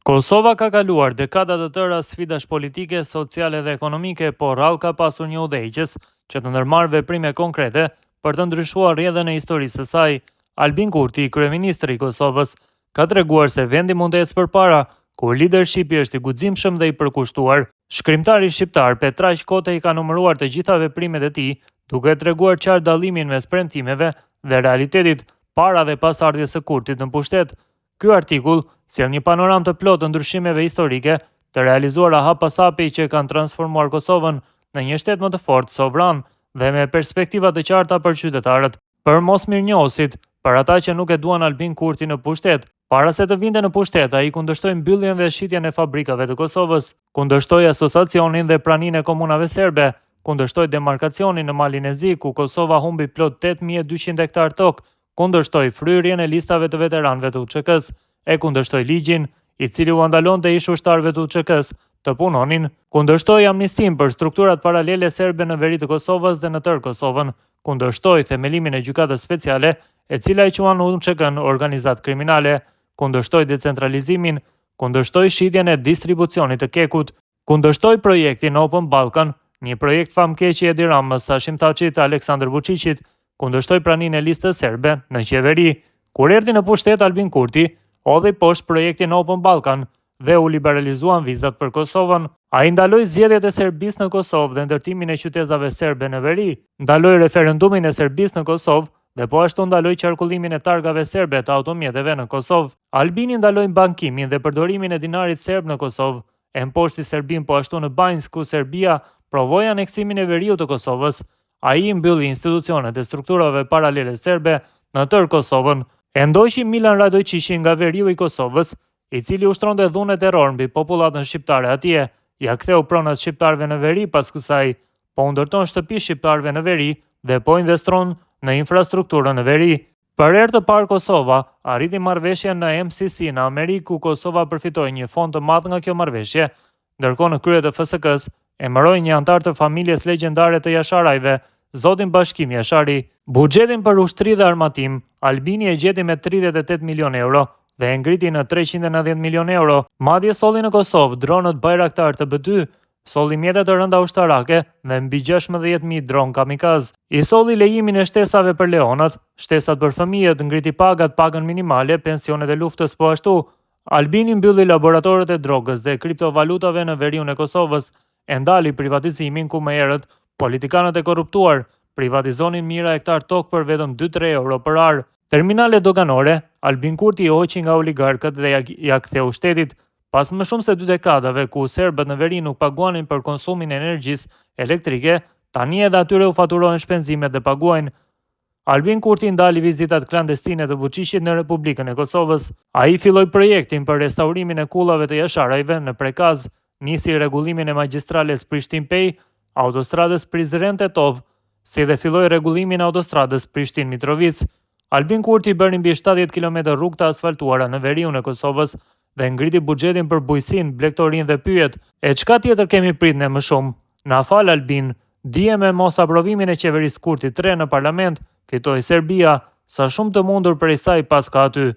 Kosova ka kaluar dekada të tëra sfidash politike, sociale dhe ekonomike, por rrallë ka pasur një udhëheqës që të ndërmarrë veprime konkrete për të ndryshuar rrjedhën e historisë së saj. Albin Kurti, kryeministri i Kosovës, ka treguar se vendi mund të ecë përpara, kur leadershipi është i guximshëm dhe i përkushtuar. Shkrimtari shqiptar Petraq Kotej ka numëruar të gjitha veprimet e tij, duke treguar qartë dallimin mes premtimeve dhe realitetit para dhe pas ardhjes së Kurtit në pushtet. Ky artikull sjell një panoramë të plotë të ndryshimeve historike të realizuara hap pas hapi që kanë transformuar Kosovën në një shtet më të fortë, sovran dhe me perspektiva të qarta për qytetarët. Për mosmirënjohësit, për ata që nuk e duan Albin Kurti në pushtet, para se të vinte në pushtet, ai kundërshtoi mbylljen dhe shitjen e fabrikave të Kosovës, kundërshtoi asociacionin dhe praninë e komunave serbe, kundërshtoi demarkacionin në malin e Zi, ku Kosova humbi plot 8200 hektar tokë, kundërshtoi fryrjen e listave të veteranëve të UÇK-s, e kundërshtoi ligjin i cili u ndalonte ish ushtarëve të UÇK-s të punonin, kundërshtoi amnistinë për strukturat paralele serbe në veri të Kosovës dhe në tërë Kosovën, kundërshtoi themelimin e gjykatës speciale, e cila i quan UÇK-n organizatë kriminale, kundërshtoi decentralizimin, kundërshtoi shitjen e distribucionit të kekut, kundërshtoi projektin Open Balkan, një projekt famkeq i Edi Ramës, Hashim Thaçit, Aleksandar Vučićit, kundërshtoi praninë e listës serbe në qeveri. Kur erdhi në pushtet, Albin Kurti hodhi poshtë projektin Open Balkan dhe u liberalizuan vizat për Kosovën. Ai ndaloi zgjedhjet e Serbisë në Kosovë dhe ndërtimin e qytetave serbe në veri, ndaloi referendumin e Serbisë në Kosovë dhe po ashtu ndaloi qarkullimin e targave serbe të automjeteve në Kosovë. Albini ndaloi bankimin dhe përdorimin e dinarit serb në Kosovë, e mposhti Serbinë po ashtu në Banjsk, ku Serbia provoi aneksimin e veriut të Kosovës. Ai mbylli institucionet e strukturave paralele serbe në tërë Kosovën, e ndoqi Milan Radojčićin nga veriu i Kosovës, i cili ushtronte dhunë terror mbi popullatën shqiptare atje, ja ktheu pronat shqiptarëve në veri pas kësaj, po u ndërton shtëpi shqiptarëve në veri dhe po investron në infrastrukturën në veri. Për herë të parë Kosova arriti marrëveshjen në MCC në Amerikë, ku Kosova përfitoi një fond të madh nga kjo marrëveshje, ndërkohë në krye të FSK-s emëroi një antar të familjes legjendare të Jasharajve, zotin Bashkim Jashari. Buxhetin për ushtri dhe armatim, Albini e gjeti me 38 milion euro dhe e ngriti në 390 milion euro. Madje solli në Kosovë dronët Bayraktar të B2, solli mjete të rënda ushtarake dhe mbi 16.000 dron kamikaz. I solli lejimin e shtesave për leonat, shtesat për fëmijët, ngriti pagat, pagën minimale, pensionet e luftës po ashtu. Albini mbylli laboratorët e drogës dhe kriptovalutave në veriun e Kosovës, e ndali privatizimin ku më herët politikanët e korruptuar privatizonin mijëra hektar tokë për vetëm 2-3 euro për ar. Terminale doganore, Albin Kurti i hoqi nga oligarkët dhe ja ktheu shtetit. Pas më shumë se 2 dekadave ku serbët në veri nuk paguanin për konsumin e energjisë elektrike, tani edhe atyre u faturohen shpenzimet dhe paguajnë. Albin Kurti ndali vizitat klandestine të Vučićit në Republikën e Kosovës. Ai filloi projektin për restaurimin e kullave të Jasharajve në Prekaz, nisi rregullimin e magjistrales Prishtin-Pej, autostradës Prizren-Tetov, si dhe filloi rregullimin e autostradës Prishtin-Mitrovic. Albin Kurti bëri mbi 70 km rrugë të asfaltuara në veriun e Kosovës dhe ngriti buxhetin për bujqësinë, blegtorin dhe pyet: "E çka tjetër kemi prit ne më shumë?" Na fal Albin, dije me mos aprovimin e qeverisë Kurti 3 në parlament, fitoi Serbia, sa shumë të mundur prej saj pas ka aty.